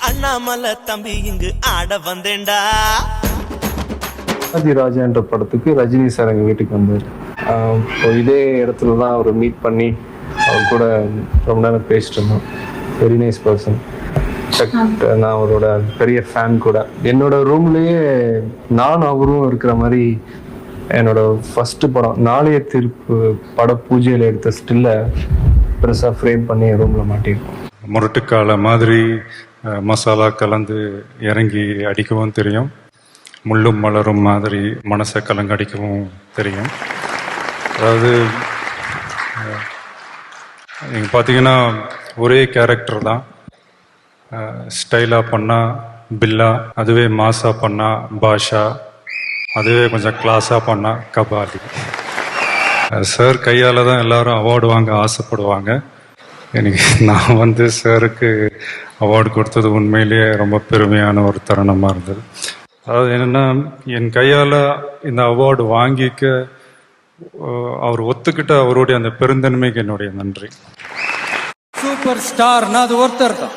அண்ணாமலை தம்பி இங்கு ஆட வந்தேன்டா. ராஜா என்ற படத்துக்கு ரஜினி சார் எங்கள் வீட்டுக்கு வந்தார். இப்போ இதே இடத்துல தான் அவர் மீட் பண்ணி அவர் கூட ரொம்ப நேரம் பேசிட்டு இருந்தோம். Very nice person. நான் அவரோட பெரிய ஃபேன் கூட. என்னோட ரூம்லேயே நானும் அவரும் இருக்கிற மாதிரி என்னோட ஃபர்ஸ்ட் படம் நாளைய தீர்ப்பு பட பூஜையில் எடுத்த ஸ்டில்ல பெருசாக ஃப்ரேம் பண்ணி என் ரூமில் மாட்டியிருக்கோம். முரட்டுக்கால மாதிரி மசாலா கலந்து இறங்கி அடிக்கவும் தெரியும், முள்ளும் மலரும் மாதிரி மனசை கலங்க அடிக்கவும் தெரியும். அதாவது நீங்கள் பார்த்தீங்கன்னா ஒரே கேரக்டர் தான். ஸ்டைலாக பண்ணால் பில்லா, அதுவே மாஸாக பண்ணால் பாஷா, அதுவே கொஞ்சம் கிளாஸாக பண்ணால் கபாலி. சார் கையால் தான் எல்லாரும் அவார்டு வாங்க ஆசைப்படுவாங்க. எனக்கு நான் சாருக்கு அவார்டு கொடுத்தது உண்மையிலேயே ரொம்ப பெருமையான ஒரு தருணமாக இருந்தது. அதாவது என்னென்னா, என் கையால் இந்த அவார்டு வாங்கிக்க அவர் ஒத்துக்கிட்ட அவருடைய அந்த பெருந்தன்மைக்கு என்னுடைய நன்றி. சூப்பர் ஸ்டார்னா அது ஒருத்தர் தான்.